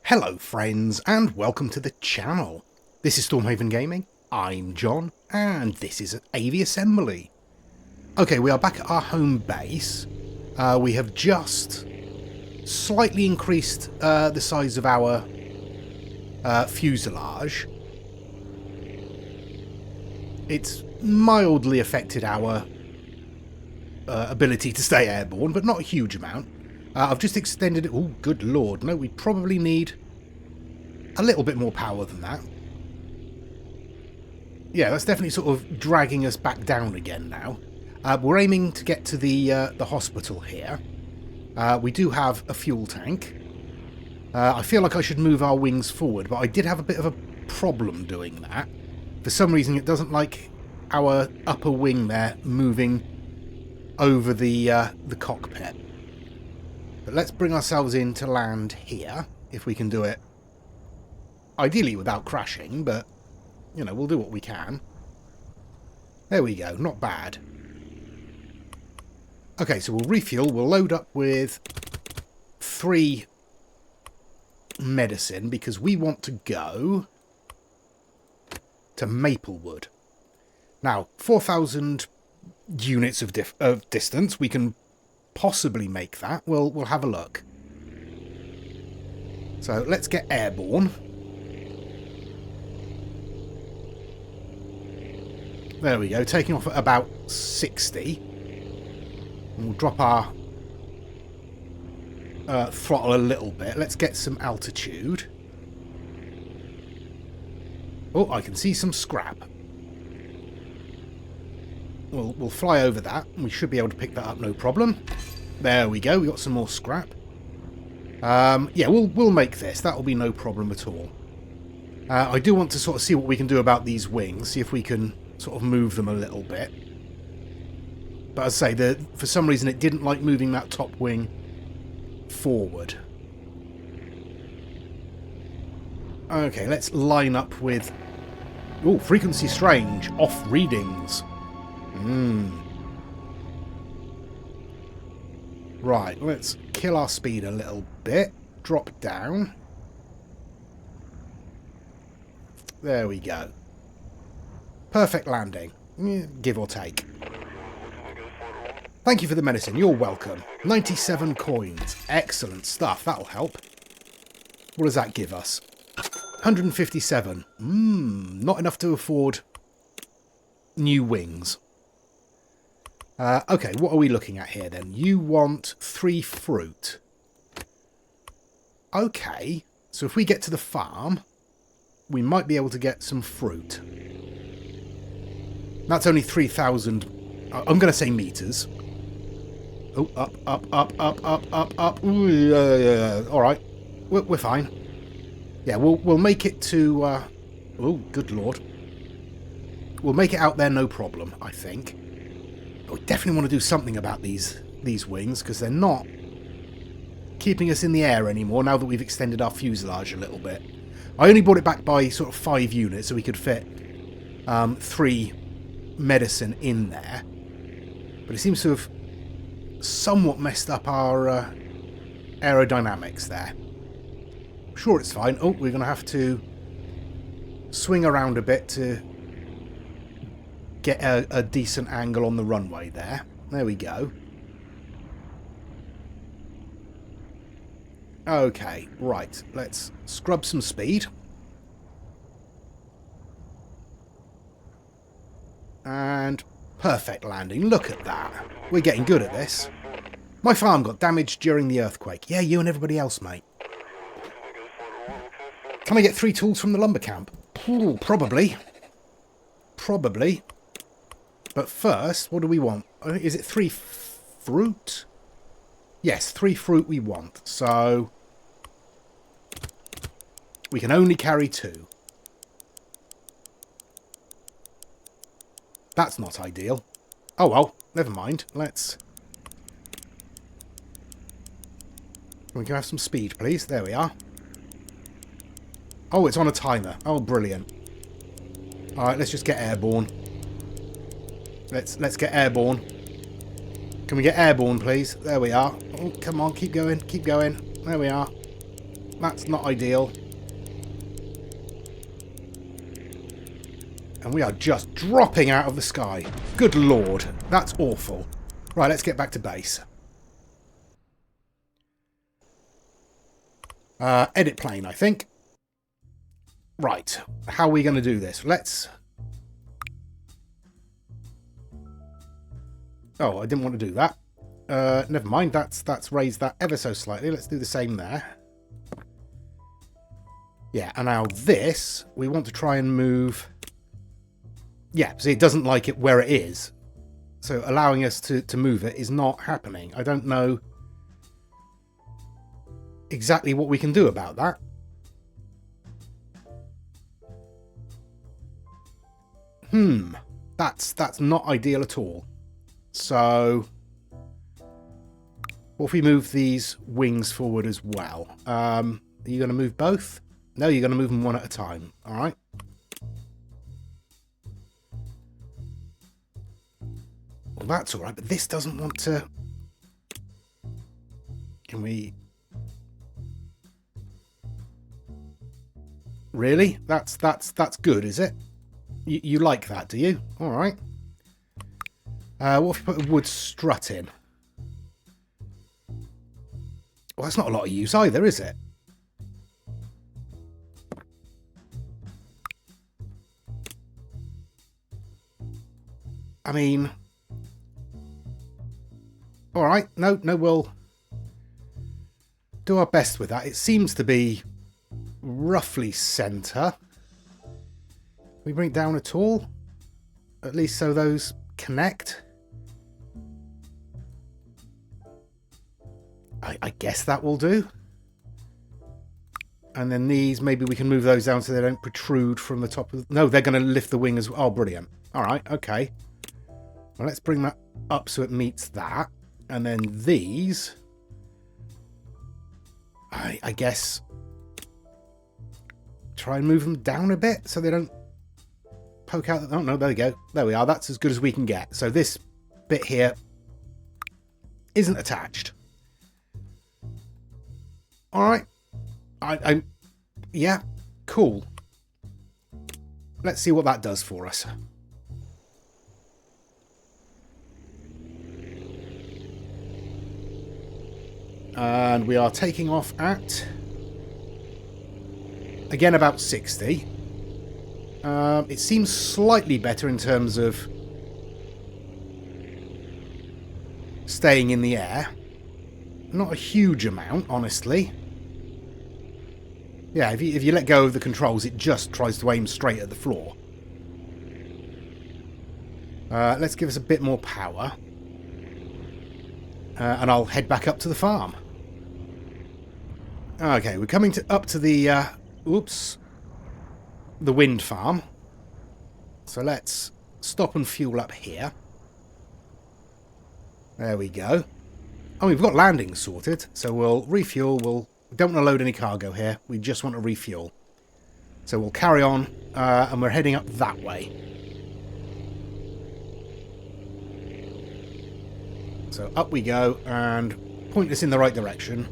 Hello friends and welcome to the channel. This is Stormhaven Gaming, I'm John and this is Aviassembly. Okay, we are back at our home base. We have just slightly increased the size of our fuselage. It's mildly affected our ability to stay airborne, but not a huge amount. I've just extended it. Oh, good lord. No, we probably need a little bit more power than that. Yeah, that's definitely sort of dragging us back down again now. We're aiming to get to the hospital here. We do have a fuel tank. I feel like I should move our wings forward, but I did have a bit of a problem doing that. For some reason, it doesn't like our upper wing there moving over the cockpit. But let's bring ourselves in to land here, if we can do it. Ideally without crashing, but, you know, we'll do what we can. There we go, not bad. Okay, so we'll refuel, we'll load up with 3 medicine, because we want to go to Maplewood. Now, 4,000 units of distance, we can possibly make that. We'll have a look. So let's get airborne. There we go, taking off at about 60. And we'll drop our throttle a little bit. Let's get some altitude. Oh, I can see some scrap. We'll fly over that, and we should be able to pick that up, no problem. There we go, we got some more scrap. Yeah, we'll make this. That'll be no problem at all. I do want to sort of see what we can do about these wings, see if we can sort of move them a little bit. But as I say, for some reason it didn't like moving that top wing forward. Okay, let's line up with... Oh, frequency strange, off readings. Right, let's kill our speed a little bit. Drop down. There we go. Perfect landing. Give or take. Thank you for the medicine. You're welcome. 97 coins. Excellent stuff. That'll help. What does that give us? 157. Not enough to afford new wings. Okay, what are we looking at here then? You want 3 fruit. Okay, so if we get to the farm, we might be able to get some fruit. That's only 3,000, I'm going to say meters. Oh, up. Ooh, alright, we're fine. Yeah, we'll make it to, oh, good lord. We'll make it out there no problem, I think. We definitely want to do something about these wings, because they're not keeping us in the air anymore now that we've extended our fuselage a little bit. I only brought it back by sort of 5 units so we could fit 3 medicine in there. But it seems to have somewhat messed up our aerodynamics there. I'm sure it's fine. Oh, we're going to have to swing around a bit to get a decent angle on the runway there. There we go. Okay, right. Let's scrub some speed. And perfect landing. Look at that. We're getting good at this. My farm got damaged during the earthquake. Yeah, you and everybody else, mate. Can I get 3 tools from the lumber camp? Ooh, probably. Probably. But first, what do we want? Is it 3 fruit? Yes, 3 fruit we want. So we can only carry 2. That's not ideal. Oh well, never mind. Let's... We can have some speed, please. There we are. Oh, it's on a timer. Oh, brilliant. Alright, let's just get airborne. Let's get airborne. Can we get airborne, please? There we are. Oh, come on, keep going, keep going. There we are. That's not ideal. And we are just dropping out of the sky. Good lord. That's awful. Right, let's get back to base. Edit plane, I think. Right. How are we going to do this? Let's... Oh, I didn't want to do that. Never mind. That's raised that ever so slightly. Let's do the same there. Yeah, and now this, we want to try and move... Yeah, see, it doesn't like it where it is. So allowing us to move it is not happening. I don't know exactly what we can do about that. That's not ideal at all. So what if we move these wings forward as well? Are you going to move both? No, you're going to move them one at a time. All right. Well, that's all right, but this doesn't want to... Can we... Really? That's good, is it? You like that, do you? All right. What if we put a wood strut in? Well, that's not a lot of use either, is it? I mean... All right. No, we'll do our best with that. It seems to be roughly centre. We bring it down at all? At least so those connect. I guess that will do. And then these, maybe we can move those down so they don't protrude from the top of... No, they're going to lift the wing as well. Oh, brilliant. All right, okay. Well, let's bring that up so it meets that. And then these... I guess... Try and move them down a bit so they don't poke out. Oh, no, there we go. There we are. That's as good as we can get. So this bit here isn't attached. All right. Yeah, cool. Let's see what that does for us. And we are taking off at... Again, about 60. It seems slightly better in terms of staying in the air. Not a huge amount, honestly. Yeah, if you let go of the controls, it just tries to aim straight at the floor. Let's give us a bit more power. And I'll head back up to the farm. Okay, we're coming up to the... Oops. The wind farm. So let's stop and fuel up here. There we go. Oh, we've got landings sorted. So we'll refuel. We don't want to load any cargo here. We just want to refuel. So we'll carry on. And we're heading up that way. So up we go. And point us in the right direction.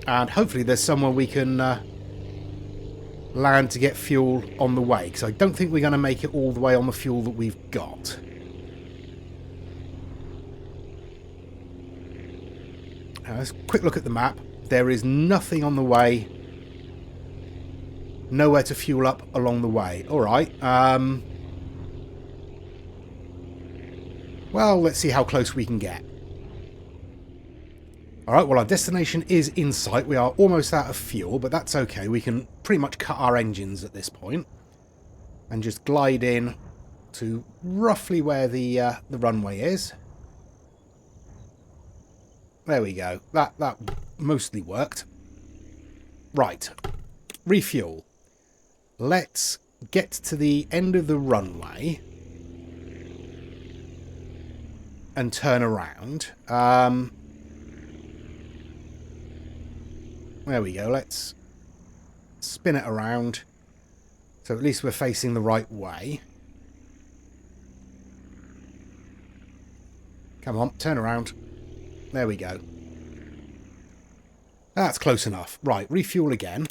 And hopefully there's somewhere we can... land to get fuel on the way, because I don't think we're going to make it all the way on the fuel that we've got. Let's quick look at the map. There is nothing on the way. Nowhere to fuel up along the way. Alright. Well, let's see how close we can get. Alright, well, our destination is in sight. We are almost out of fuel, but that's okay. We can pretty much cut our engines at this point and just glide in to roughly where the runway is. There we go. That mostly worked. Right. Refuel. Let's get to the end of the runway and turn around. There we go. Let's spin it around. So at least we're facing the right way. Come on, turn around. There we go. That's close enough. Right, refuel again.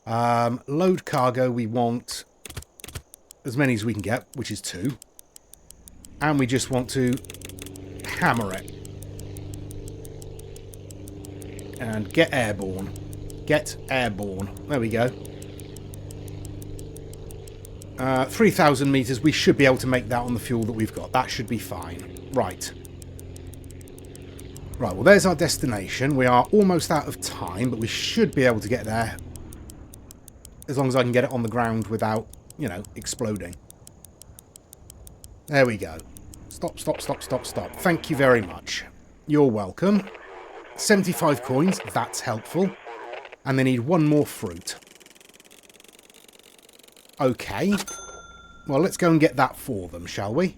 Load cargo, we want as many as we can get, which is 2. And we just want to hammer it. And get airborne. Get airborne. There we go. 3,000 meters. We should be able to make that on the fuel that we've got. That should be fine. Right. Right, well, there's our destination. We are almost out of time, but we should be able to get there. As long as I can get it on the ground without, you know, exploding. There we go. Stop, stop, stop, stop, stop. Thank you very much. You're welcome. 75 coins. That's helpful. And they need 1 more fruit. Okay. Well, let's go and get that for them, shall we?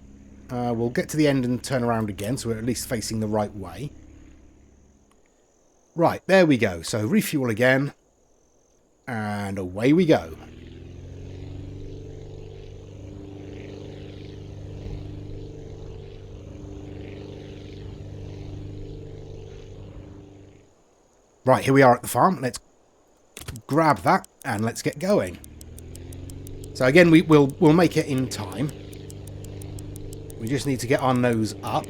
We'll get to the end and turn around again, so we're at least facing the right way. Right, there we go. So refuel again. And away we go. Right, here we are at the farm. Let's grab that and let's get going. So again, we'll make it in time. We just need to get our nose up.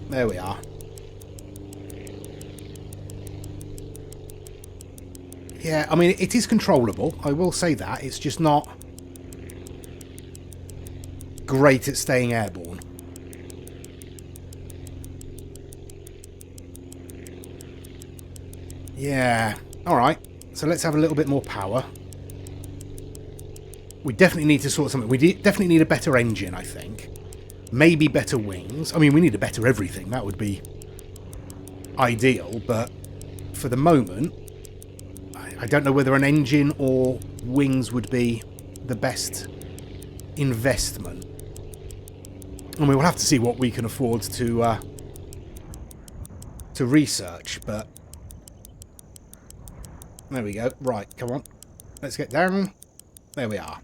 There we are. Yeah, I mean, it is controllable. I will say that. It's just not great at staying airborne. Yeah. Alright. So let's have a little bit more power. We definitely need to sort something. We definitely need a better engine, I think. Maybe better wings. I mean, we need a better everything. That would be ideal. But for the moment, I don't know whether an engine or wings would be the best investment. And we will have to see what we can afford to research. But there we go. Right, come on. Let's get down. There we are.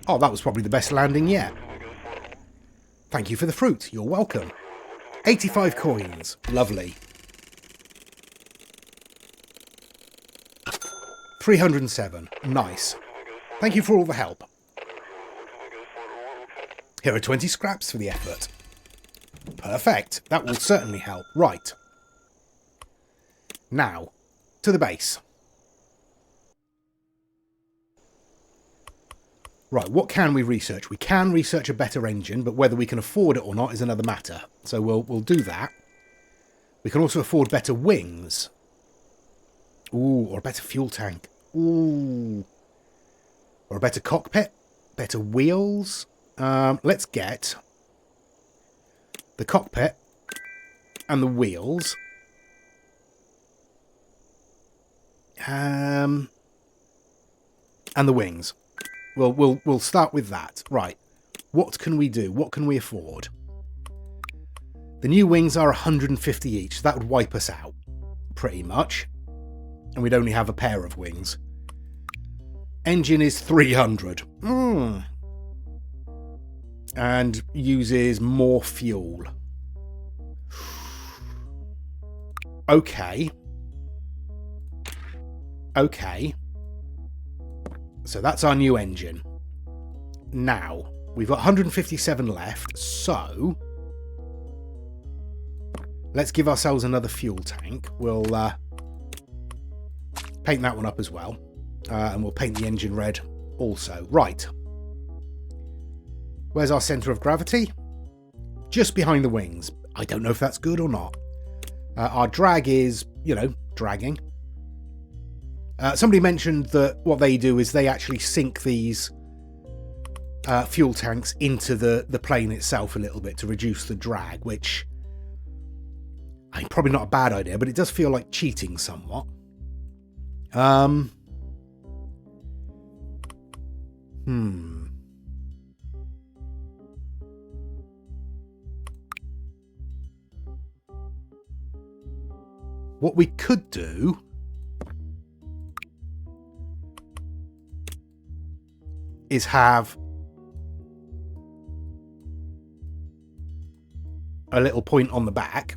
Oh, that was probably the best landing yet. Thank you for the fruit. You're welcome. 85 coins. Lovely. 307. Nice. Thank you for all the help. Here are 20 scraps for the effort. Perfect. That will certainly help. Right. Now, to the base. Right, what can we research? We can research a better engine, but whether we can afford it or not is another matter. So we'll do that. We can also afford better wings. Ooh, or a better fuel tank. Ooh. Or a better cockpit. Better wheels. Let's get the cockpit and the wheels. And the wings. We'll start with that. Right. What can we do? What can we afford? The new wings are 150 each. So that would wipe us out. Pretty much. And we'd only have a pair of wings. Engine is 300. And uses more fuel. Okay. Okay. So that's our new engine. Now, we've got 157 left, so let's give ourselves another fuel tank. We'll paint that one up as well, and we'll paint the engine red also. Right. Where's our centre of gravity? Just behind the wings. I don't know if that's good or not. Our drag is, you know, dragging. Somebody mentioned that what they do is they actually sink these fuel tanks into the plane itself a little bit to reduce the drag, which probably not a bad idea, but it does feel like cheating somewhat. What we could do is have a little point on the back,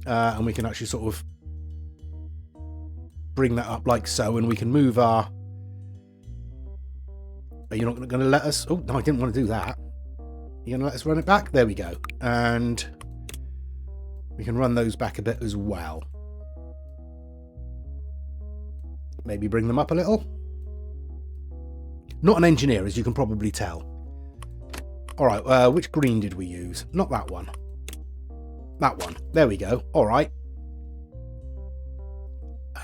and we can actually sort of bring that up like so, and we can move our... Are you not going to let us... Oh, no, I didn't want to do that. You're going to let us run it back? There we go. And we can run those back a bit as well. Maybe bring them up a little. Not an engineer, as you can probably tell. All right, which green did we use? Not that one. That one. There we go. All right.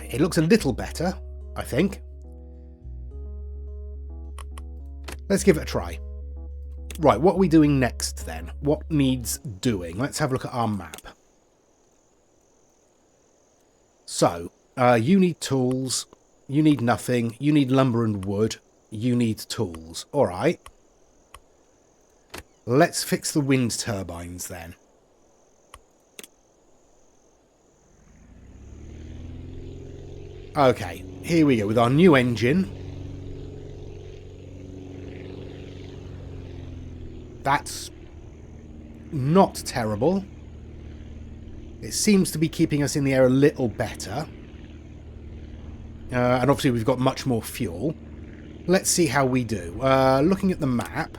It looks a little better, I think. Let's give it a try. Right, what are we doing next then? What needs doing? Let's have a look at our map. So, you need tools. You need nothing. You need lumber and wood. You need tools. All right. Let's fix the wind turbines then. Okay, here we go with our new engine. That's not terrible. It seems to be keeping us in the air a little better. And obviously we've got much more fuel. Let's see how we do. Looking at the map.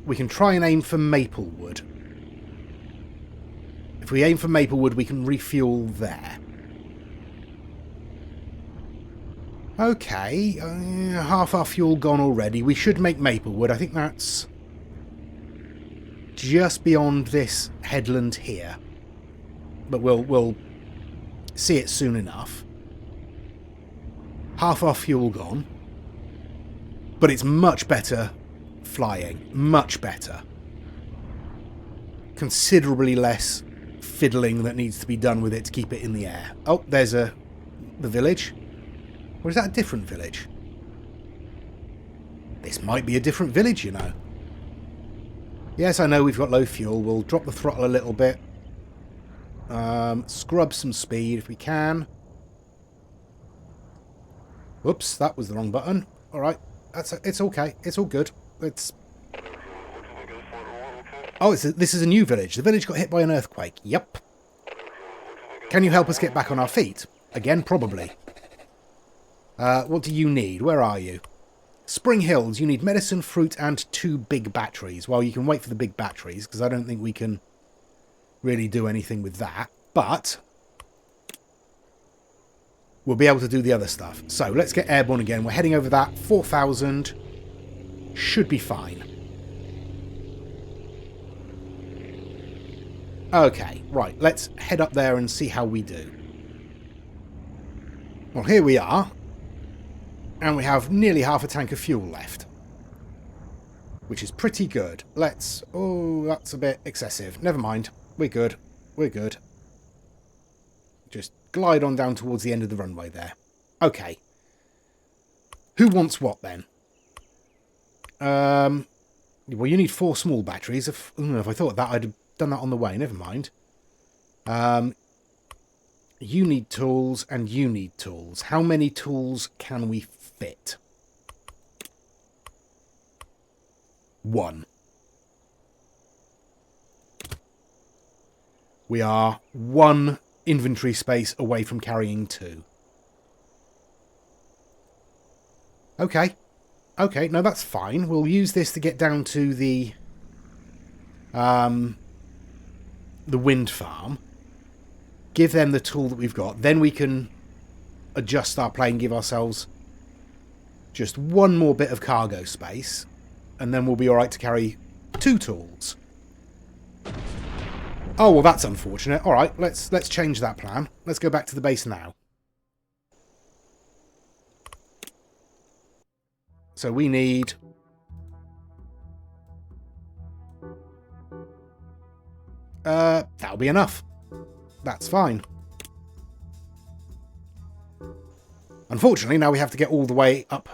We can try and aim for Maplewood. If we aim for Maplewood, we can refuel there. Okay, half our fuel gone already. We should make Maplewood. I think that's just beyond this headland here. But we'll see it soon enough. Half our fuel gone. But it's much better flying. Much better. Considerably less fiddling that needs to be done with it to keep it in the air. Oh, there's the village. Or is that a different village? This might be a different village, you know. Yes, I know we've got low fuel. We'll drop the throttle a little bit. Scrub some speed if we can. Whoops, that was the wrong button. All right, it's okay. It's all good. It's... Oh, this is a new village. The village got hit by an earthquake. Yep. Can you help us get back on our feet? Again, probably. What do you need? Where are you? Spring Hills, you need medicine, fruit, and 2 big batteries. Well, you can wait for the big batteries, because I don't think we can really do anything with that. But we'll be able to do the other stuff. So, let's get airborne again. We're heading over that. 4,000. Should be fine. Okay, right. Let's head up there and see how we do. Well, here we are. And we have nearly half a tank of fuel left. Which is pretty good. Let's... Oh, that's a bit excessive. Never mind. We're good. We're good. Just glide on down towards the end of the runway there. Okay. Who wants what then? Well, you need 4 small batteries. If I thought that, I'd have done that on the way. Never mind. You need tools and you need tools. How many tools can we fit? 1. We are 1 inventory space away from carrying 2. Okay. Okay, no, that's fine. We'll use this to get down to the wind farm. Give them the tool that we've got. Then we can adjust our plane, give ourselves just 1 more bit of cargo space. And then we'll be alright to carry 2 tools. Oh, well, that's unfortunate. Alright, let's change that plan. Let's go back to the base now. So we need... that'll be enough. That's fine. Unfortunately, now we have to get all the way up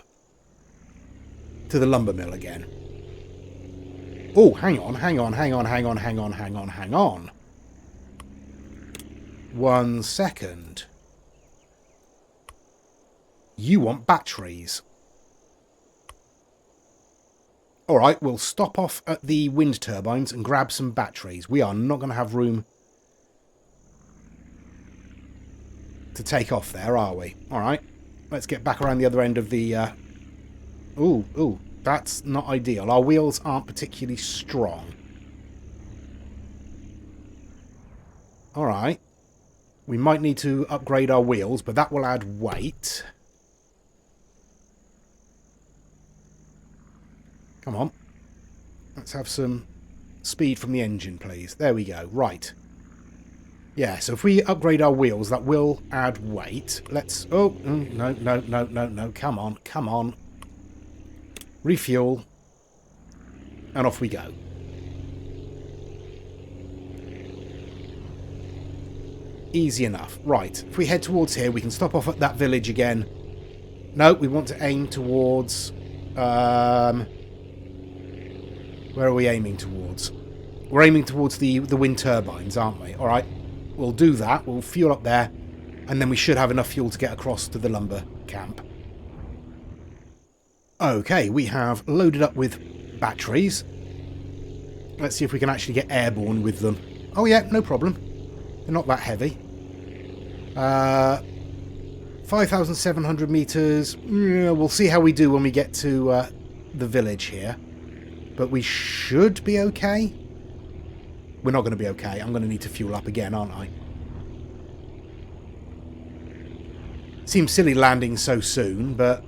to the lumber mill again. Oh, hang on. 1 second. You want batteries. Alright, we'll stop off at the wind turbines and grab some batteries. We are not going to have room to take off there, are we? All right. Let's get back around the other end of the... Ooh, that's not ideal. Our wheels aren't particularly strong. All right. We might need to upgrade our wheels, but that will add weight. Come on. Let's have some speed from the engine, please. There we go. Right. Yeah, so if we upgrade our wheels, that will add weight. Let's... Oh, no. Come on. Refuel. And off we go. Easy enough. Right. If we head towards here, we can stop off at that village again. No, we want to aim towards... where are we aiming towards? We're aiming towards the wind turbines, aren't we? All right. We'll do that. We'll fuel up there. And then we should have enough fuel to get across to the lumber camp. Okay, we have loaded up with batteries. Let's see if we can actually get airborne with them. Oh yeah, no problem. They're not that heavy. 5,700 meters. We'll see how we do when we get to the village here. But we should be okay. We're not going to be okay. I'm going to need to fuel up again, aren't I? Seems silly landing so soon, but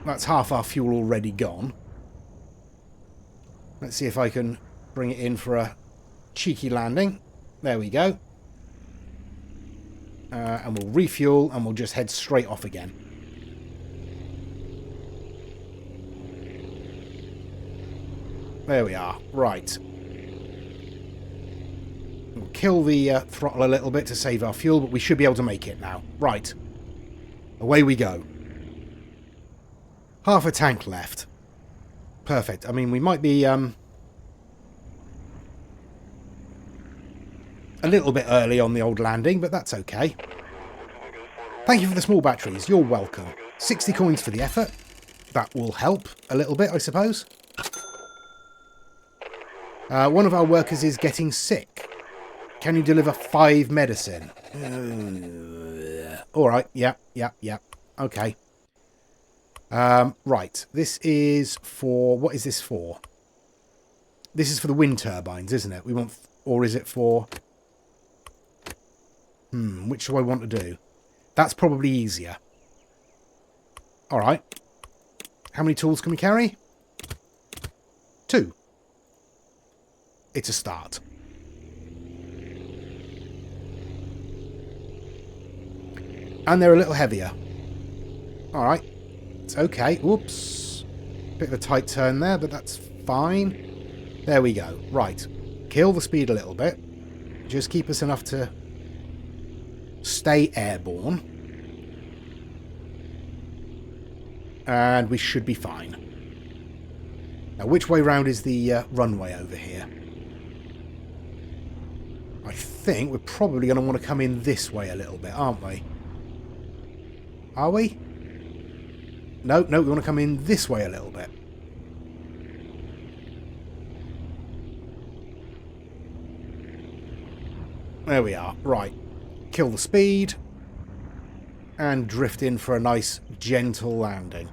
that's half our fuel already gone. Let's see if I can bring it in for a cheeky landing. There we go. And we'll refuel and we'll just head straight off again. There we are. Right. We'll kill the throttle a little bit to save our fuel, but we should be able to make it now. Right. Away we go. Half a tank left. Perfect. I mean, we might be a little bit early on the old landing, but that's okay. Thank you for the small batteries. You're welcome. 60 coins for the effort. That will help a little bit, I suppose. One of our workers is getting sick. Can you deliver 5 medicine? All right. Yeah. Okay. Right. This is for... What is this for? This is for the wind turbines, isn't it? We want... Or is it for... Which do I want to do? That's probably easier. All right. How many tools can we carry? 2. It's a start. And they're a little heavier. All right. It's okay. Whoops. Bit of a tight turn there, but that's fine. There we go. Right. Kill the speed a little bit. Just keep us enough to stay airborne. And we should be fine. Now, which way round is the runway over here? I think we're probably going to want to come in this way a little bit, aren't we? Are we? No, we want to come in this way a little bit. There we are. Right. Kill the speed. And drift in for a nice, gentle landing.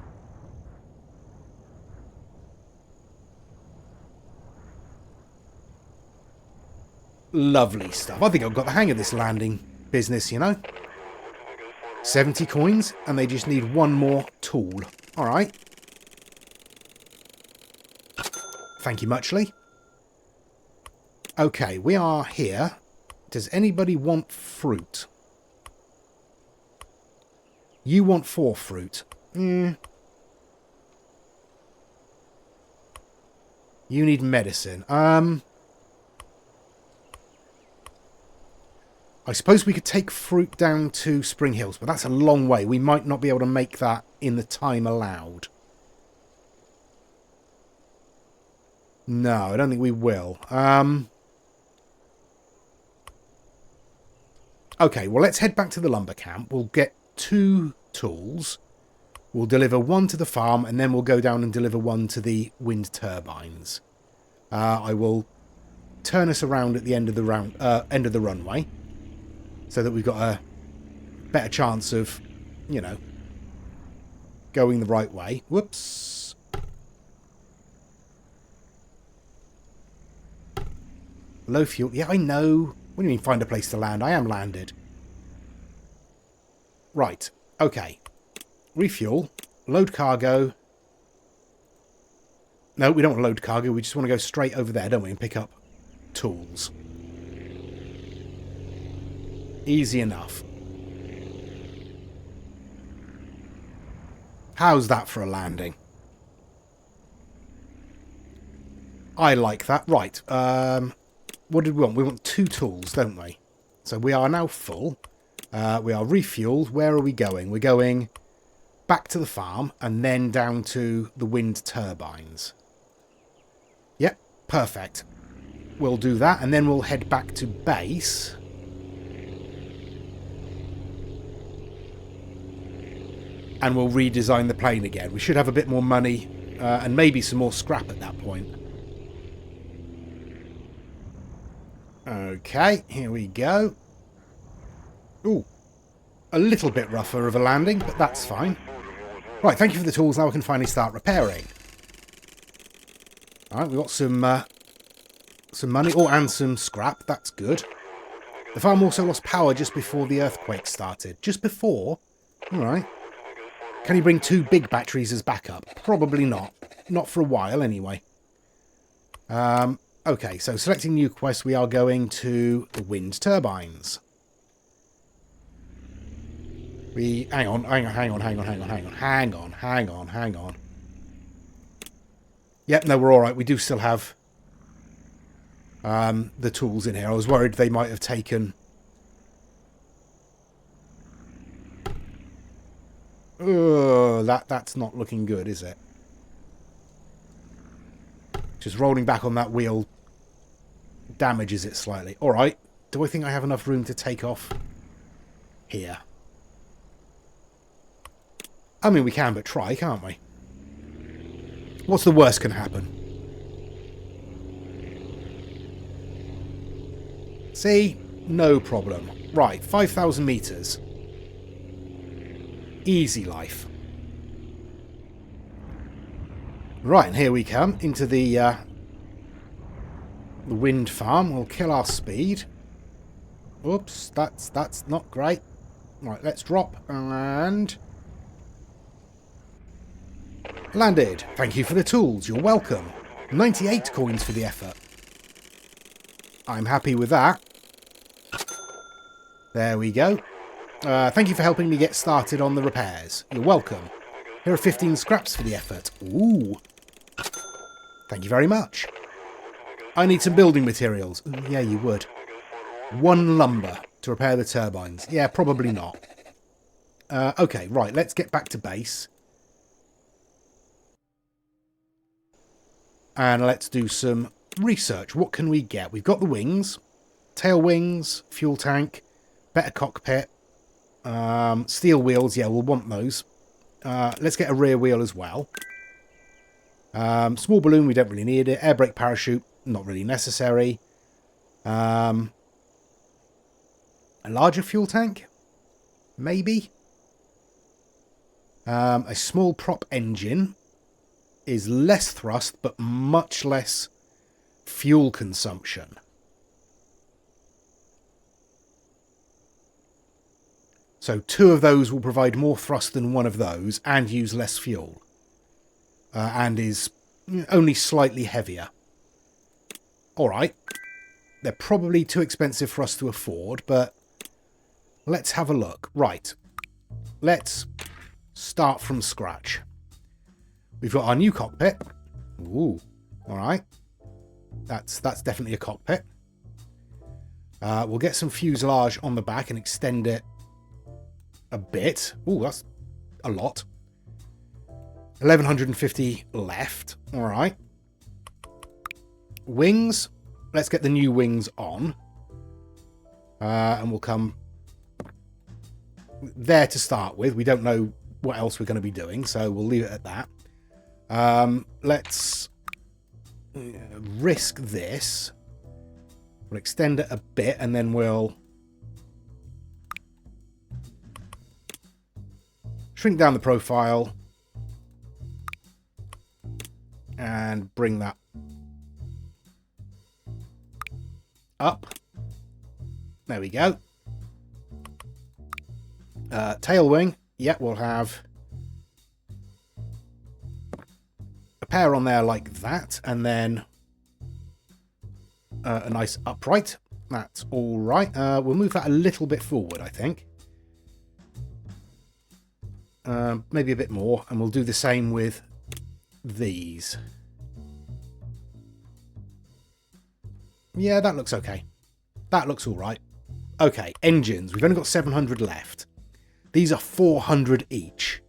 Lovely stuff. I think I've got the hang of this landing business, you know. 70 coins, and they just need one more tool. All right. Thank you muchly. Okay, we are here. Does anybody want fruit? You want 4 fruit. You need medicine. I suppose we could take fruit down to Spring Hills, but that's a long way. We might not be able to make that in the time allowed. No, I don't think we will. Okay, well, let's head back to the lumber camp. We'll get 2 tools. We'll deliver 1 to the farm, and then we'll go down and deliver 1 to the wind turbines. I will turn us around at the end of the runway. so that we've got a better chance of, you know, going the right way. Whoops. Low fuel. Yeah, I know. What do you mean find a place to land? I am landed. Right. Okay. Refuel. Load cargo. No, we don't want to load cargo. We just want to go straight over there, don't we? And pick up tools. Easy enough. How's that for a landing? I like that. Right. What did we want? We want 2 tools, don't we? So we are now full. We are refueled. Where are we going? We're going back to the farm and then down to the wind turbines. Yep, perfect. We'll do that and then we'll head back to base. And we'll redesign the plane again. We should have a bit more money and maybe some more scrap at that point. Okay, here we go. Ooh, a little bit rougher of a landing, but that's fine. Right, thank you for the tools. Now we can finally start repairing. Alright, we've got some money. Oh, and some scrap. That's good. The farm also lost power just before the earthquake started. Just before? Alright. Can you bring 2 big batteries as backup? Probably not. Not for a while, anyway. Okay, so selecting new quest, we are going to the wind turbines. Hang on. Yep, no, we're alright. We do still have the tools in here. I was worried they might have taken... that's not looking good, is it? Just rolling back on that wheel damages it slightly. Alright, do I think I have enough room to take off here? I mean, we can but try, can't we? What's the worst can happen? See? No problem. Right, 5,000 metres. Easy life. Right, and here we come into the wind farm. We'll kill our speed. Oops, that's not great. Right, let's drop and... landed. Thank you for the tools. You're welcome. 98 coins for the effort. I'm happy with that. There we go. Thank you for helping me get started on the repairs. You're welcome. Here are 15 scraps for the effort. Ooh. Thank you very much. I need some building materials. Yeah, you would. 1 lumber to repair the turbines. Yeah, probably not. Okay, right. Let's get back to base. And let's do some research. What can we get? We've got the wings. Tail wings. Fuel tank. Better cockpit. Steel wheels. Yeah, we'll want those. Let's get a rear wheel as well. Small balloon, we don't really need it. Air brake parachute, not really necessary. A larger fuel tank? Maybe. A small prop engine is less thrust, but much less fuel consumption. So 2 of those will provide more thrust than 1 of those and use less fuel. And is only slightly heavier. Alright. They're probably too expensive for us to afford, but let's have a look. Right. Let's start from scratch. We've got our new cockpit. Ooh. Alright. That's definitely a cockpit. We'll get some fuselage on the back and extend it a bit. Ooh, that's a lot. 1,150 left. Alright. Wings. Let's get the new wings on. And we'll come there to start with. We don't know what else we're going to be doing, so we'll leave it at that. Let's risk this. We'll extend it a bit, and then we'll Shrink down the profile. And bring that up. There we go. Tail wing. Yeah, we'll have a pair on there like that. And then a nice upright. That's all right. We'll move that a little bit forward, I think. Maybe a bit more. And we'll do the same with these. Yeah, that looks okay. That looks all right. Okay, engines. We've only got 700 left. These are 400 each.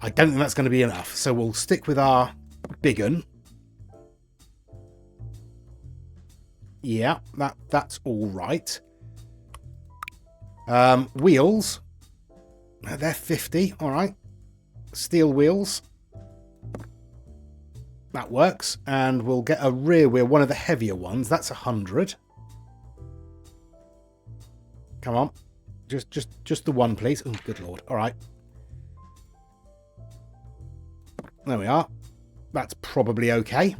I don't think that's going to be enough, so we'll stick with our big un. Yeah, that's all right. Wheels. They're 50, all right. Steel wheels. That works. And we'll get a rear wheel, one of the heavier ones. That's 100. Come on. Just the one, please. Oh, good lord. All right. There we are. That's probably okay.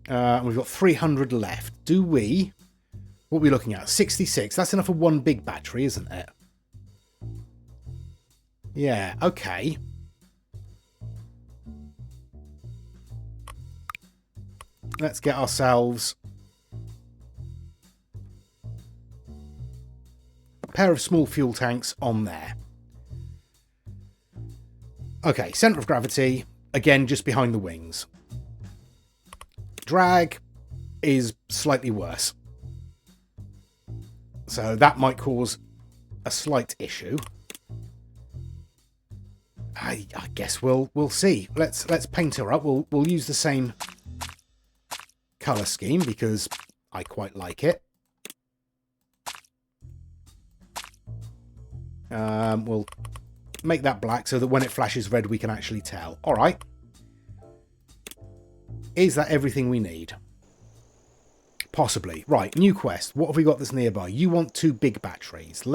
We've got 300 left. Do we... What are we looking at? 66. That's enough for one big battery, isn't it? Yeah, okay. Let's get ourselves a pair of small fuel tanks on there. Okay, centre of gravity, again, just behind the wings. Drag is slightly worse. So that might cause a slight issue. I guess we'll see. Let's paint her up. We'll use the same colour scheme because I quite like it. We'll make that black so that when it flashes red we can actually tell. All right. Is that everything we need? Possibly. Right, new quest. What have we got that's nearby? You want 2 big batteries.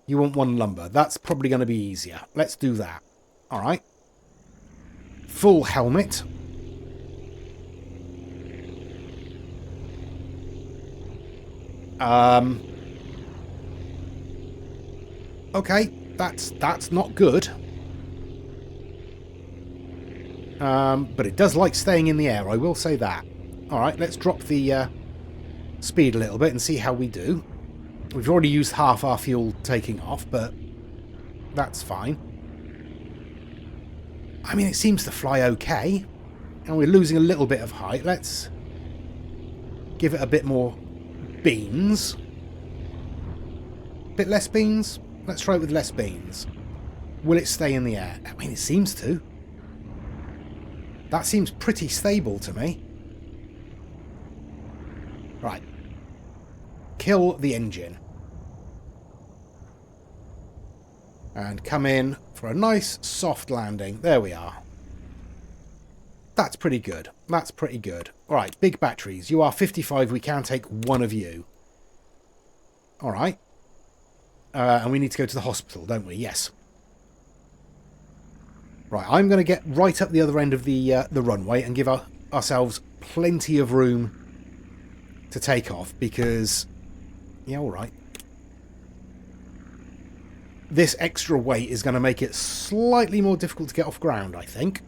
You want 1 lumber. That's probably going to be easier. Let's do that. All right. Full helmet. Okay, that's not good. But it does like staying in the air, I will say that. Alright, let's drop the speed a little bit and see how we do. We've already used half our fuel taking off, but that's fine. I mean, it seems to fly okay. And we're losing a little bit of height. Let's give it a bit more beans. Bit less beans? Let's try it with less beans. Will it stay in the air? I mean, it seems to. That seems pretty stable to me. Right. Kill the engine. And come in for a nice soft landing. There we are. That's pretty good. That's pretty good. Alright, big batteries. You are 55. We can take 1 of you. Alright. And we need to go to the hospital, don't we? Yes. Right, I'm going to get right up the other end of the runway and give ourselves plenty of room to take off because... Yeah, alright. This extra weight is going to make it slightly more difficult to get off ground, I think.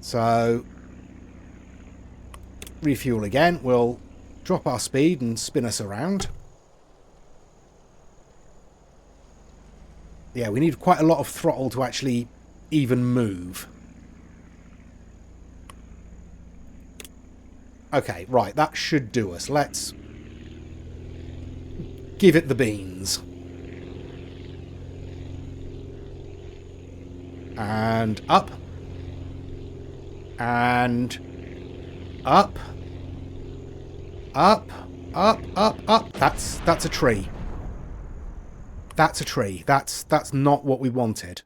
So, refuel again. We'll drop our speed and spin us around. Yeah, we need quite a lot of throttle to actually even move. Okay, right, that should do us. Let's give it the beans. And up. And up. Up. Up, up, up. That's a tree. That's a tree. That's not what we wanted.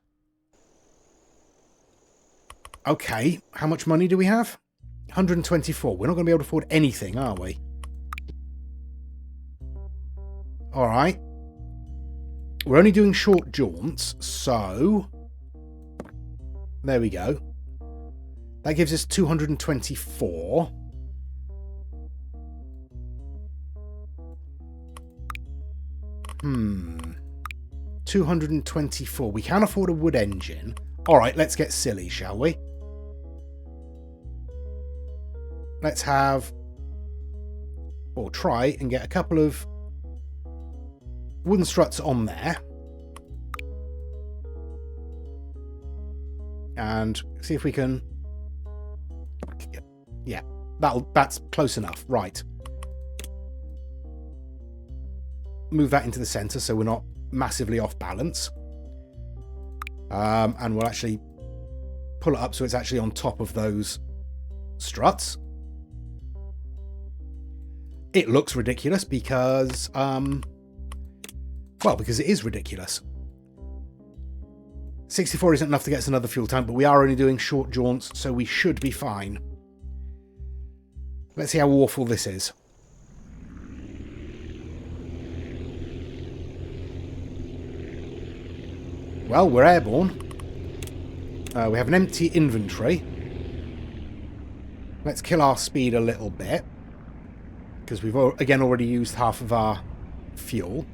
Okay, how much money do we have? 124. We're not going to be able to afford anything, are we? All right. We're only doing short jaunts, so... There we go. That gives us 224. Hmm. 224. We can afford a wood engine. All right, let's get silly, shall we? Let's have... Or try and get a couple of wooden struts on there. And see if we can... Yeah, that's close enough. Right. Move that into the centre so we're not massively off balance. And we'll actually pull it up so it's actually on top of those struts. It looks ridiculous because... well, because it is ridiculous. 64 isn't enough to get us another fuel tank, but we are only doing short jaunts, so we should be fine. Let's see how awful this is. Well, we're airborne. We have an empty inventory. Let's kill our speed a little bit, because we've, again, already used half of our fuel.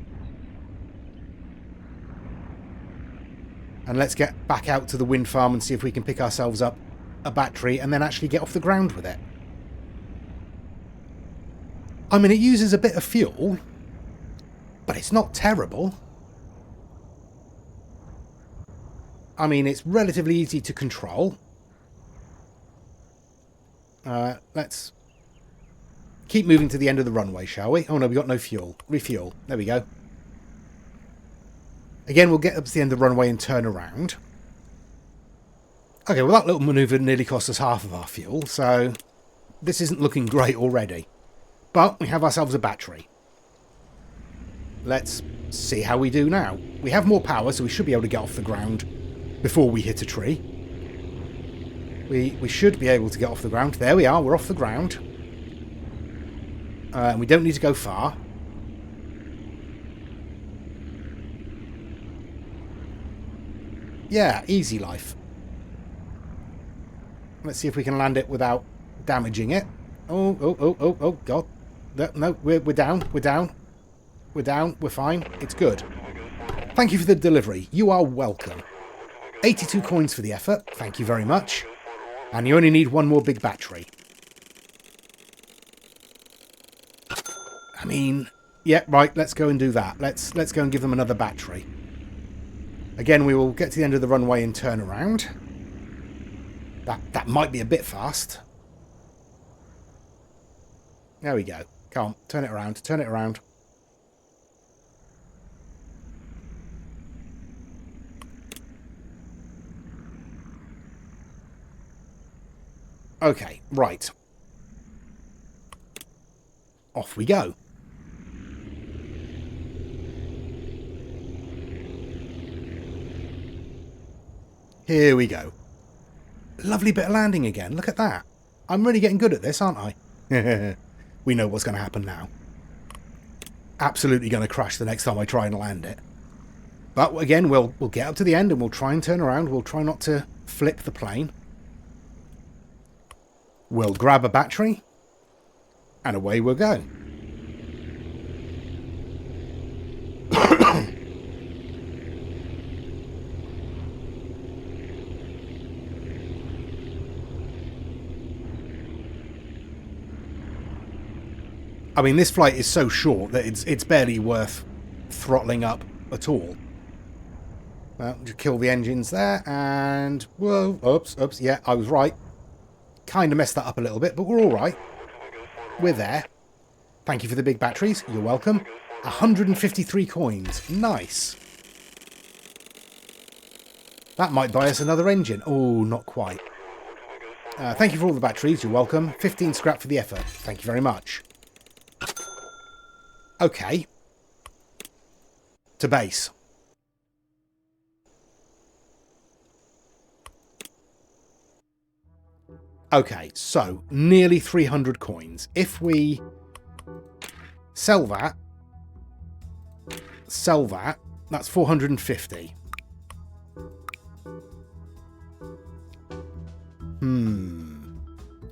And let's get back out to the wind farm and see if we can pick ourselves up a battery and then actually get off the ground with it. I mean, it uses a bit of fuel, but it's not terrible. I mean, it's relatively easy to control. Let's keep moving to the end of the runway, shall we? Oh no, we got no fuel. Refuel. There we go. Again, we'll get up to the end of the runway and turn around. Okay, well that little manoeuvre nearly cost us half of our fuel, so this isn't looking great already. But we have ourselves a battery. Let's see how we do now. We have more power, so we should be able to get off the ground before we hit a tree. We should be able to get off the ground. There we are, we're off the ground. We don't need to go far. Yeah, easy life. Let's see if we can land it without damaging it. Oh, God. No, we're down, we're down. We're down, we're fine. It's good. Thank you for the delivery. You are welcome. 82 coins for the effort. Thank you very much. And you only need one more big battery. I mean, yeah, right, let's go and do that. Let's go and give them another battery. Again, we will get to the end of the runway and turn around. That might be a bit fast. There we go. Come on, turn it around, turn it around. Okay, right. Off we go. Here we go. Lovely bit of landing again. Look at that. I'm really getting good at this, aren't I? We know what's going to happen now. Absolutely going to crash the next time I try and land it. But again, we'll get up to the end and we'll try and turn around. We'll try not to flip the plane. We'll grab a battery. And away we'll go. I mean, this flight is so short that it's barely worth throttling up at all. Well, just kill the engines there, and... Whoa, oops, yeah, I was right. Kind of messed that up a little bit, but we're all right. We're there. Thank you for the big batteries. You're welcome. 153 coins. Nice. That might buy us another engine. Oh, not quite. Thank you for all the batteries. You're welcome. 15 scrap for the effort. Thank you very much. Okay. To base. Okay, so nearly 300 coins. If we sell that, that's 450.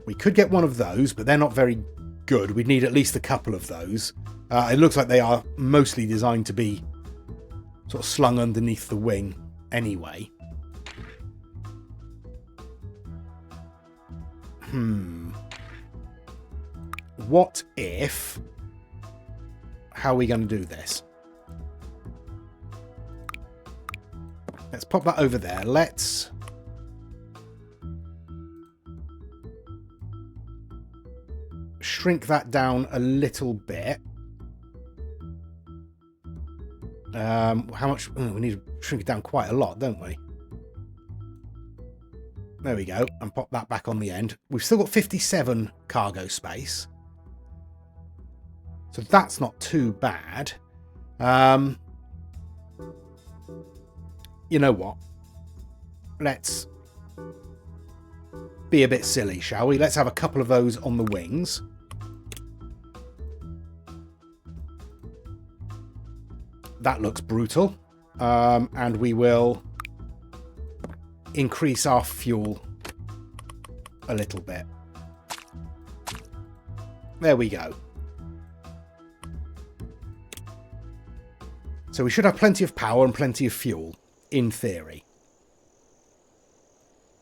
We could get one of those, but they're not very good. We'd need at least a couple of those. It looks like they are mostly designed to be sort of slung underneath the wing anyway. What if... How are we going to do this? Let's pop that over there. Let's... shrink that down a little bit. How much? Oh, we need to shrink it down quite a lot, don't we? There we go. And pop that back on the end. We've still got 57 cargo space. So that's not too bad. You know what? Let's be a bit silly, shall we? Let's have a couple of those on the wings. That looks brutal. And we will increase our fuel a little bit. There we go. So we should have plenty of power and plenty of fuel, in theory.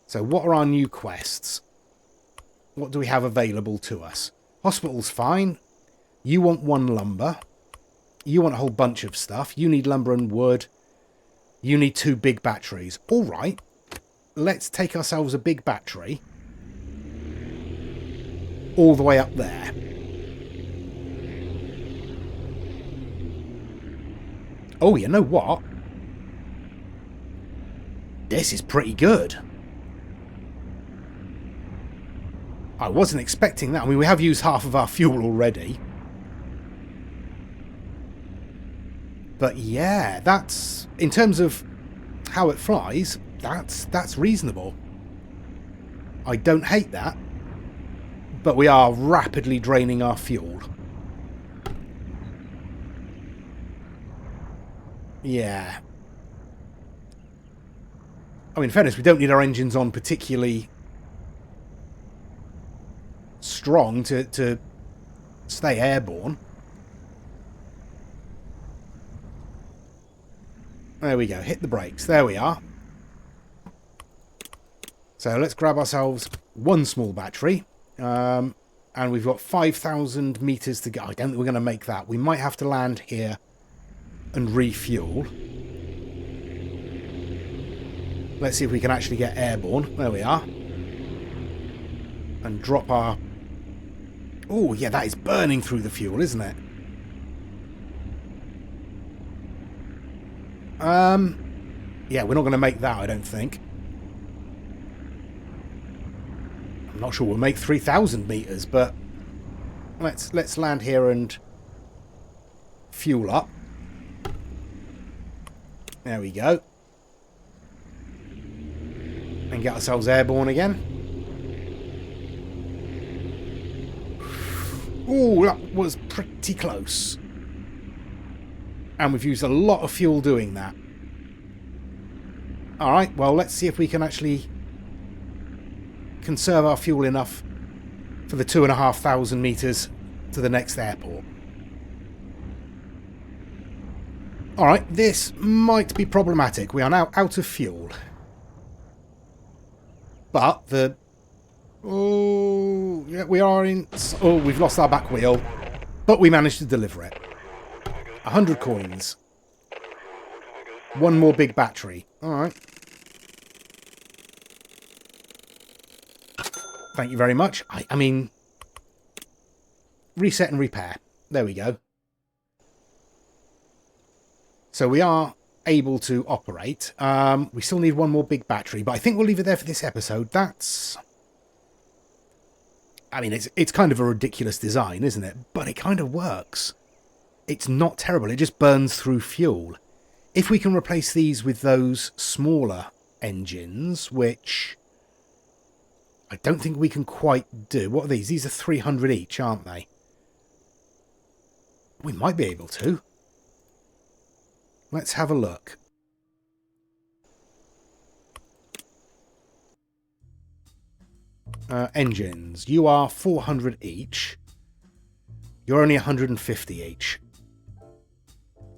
So what are our new quests? What do we have available to us? Hospital's fine. You want 1 lumber. You want a whole bunch of stuff. You need lumber and wood. You need 2 big batteries. All right. Let's take ourselves a big battery. All the way up there. Oh, you know what? This is pretty good. I wasn't expecting that. I mean, we have used half of our fuel already. But yeah, that's... in terms of how it flies, that's reasonable. I don't hate that. But we are rapidly draining our fuel. Yeah. I mean, in fairness, we don't need our engines on particularly strong to stay airborne. There we go. Hit the brakes. There we are. So let's grab ourselves 1 small battery. And we've got 5,000 meters to go. I don't think we're going to make that. We might have to land here and refuel. Let's see if we can actually get airborne. There we are. And drop our... Oh, yeah, that is burning through the fuel, isn't it? Yeah, we're not going to make that, I don't think. I'm not sure we'll make 3,000 meters, but let's land here and fuel up. There we go. And get ourselves airborne again. Ooh, that was pretty close. And we've used a lot of fuel doing that. Alright, well, let's see if we can actually conserve our fuel enough for the 2,500 meters to the next airport. Alright, this might be problematic. We are now out of fuel. But the... Oh, yeah, we are in... Oh, we've lost our back wheel. But we managed to deliver it. 100 coins. 1 more big battery. Alright. Thank you very much. I mean... Reset and repair. There we go. So we are able to operate. We still need 1 more big battery, but I think we'll leave it there for this episode. That's... I mean, it's kind of a ridiculous design, isn't it? But it kind of works. It's not terrible. It just burns through fuel. If we can replace these with those smaller engines, which I don't think we can quite do. What are these? These are 300 each, aren't they? We might be able to. Let's have a look. Engines. You are 400 each. You're only 150 each.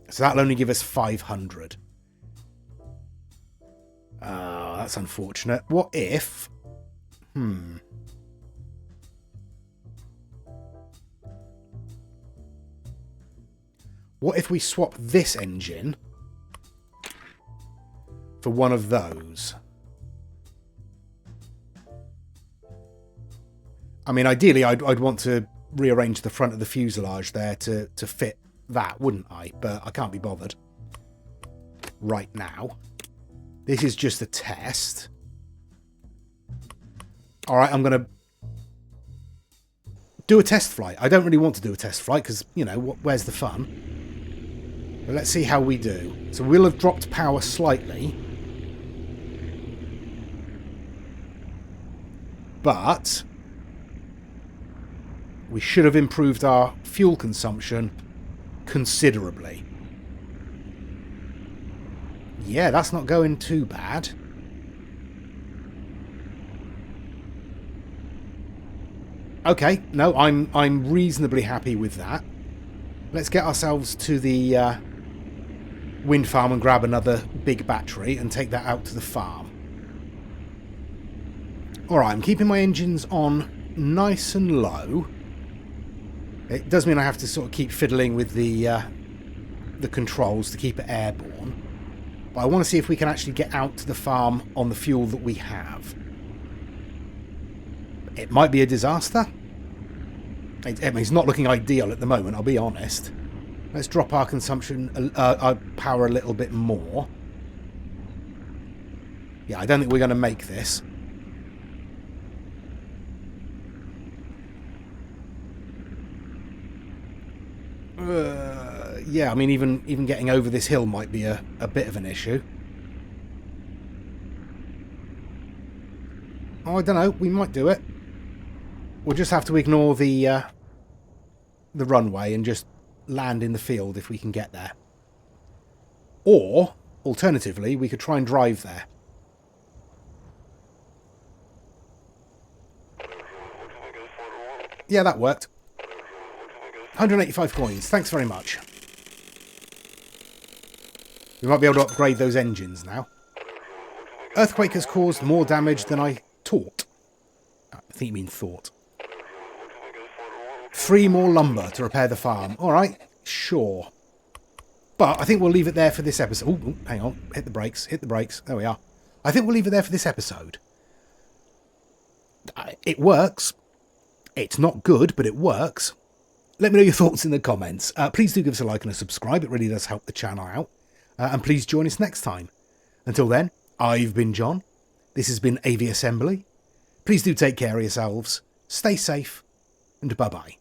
So that'll only give us 500. That's unfortunate. What if... What if we swap this engine for one of those? I mean, ideally, I'd want to rearrange the front of the fuselage there to fit that, wouldn't I? But I can't be bothered right now. This is just a test. All right, I'm going to do a test flight. I don't really want to do a test flight because, you know, where's the fun? But let's see how we do. So we'll have dropped power slightly. But we should have improved our fuel consumption considerably. Yeah, that's not going too bad. Okay, no, I'm reasonably happy with that. Let's get ourselves to the wind farm and grab another big battery and take that out to the farm. Alright, I'm keeping my engines on nice and low. It does mean I have to sort of keep fiddling with the controls to keep it airborne. But I want to see if we can actually get out to the farm on the fuel that we have. It might be a disaster. It's not looking ideal at the moment, I'll be honest. Let's drop our consumption, our power a little bit more. Yeah, I don't think we're going to make this. Yeah, I mean, even getting over this hill might be a bit of an issue. Oh, I don't know. We might do it. We'll just have to ignore the runway and just land in the field if we can get there. Or, alternatively, we could try and drive there. Yeah, that worked. 185 coins. Thanks very much. We might be able to upgrade those engines now. Earthquake has caused more damage than I thought. I think you mean thought. 3 more lumber to repair the farm. Alright, sure. But I think we'll leave it there for this episode. Ooh, hang on. Hit the brakes. Hit the brakes. There we are. I think we'll leave it there for this episode. It works. It's not good, but it works. Let me know your thoughts in the comments. Please do give us a like and a subscribe. It really does help the channel out. And please join us next time. Until then, I've been John. This has been Aviassembly. Please do take care of yourselves. Stay safe. And bye-bye.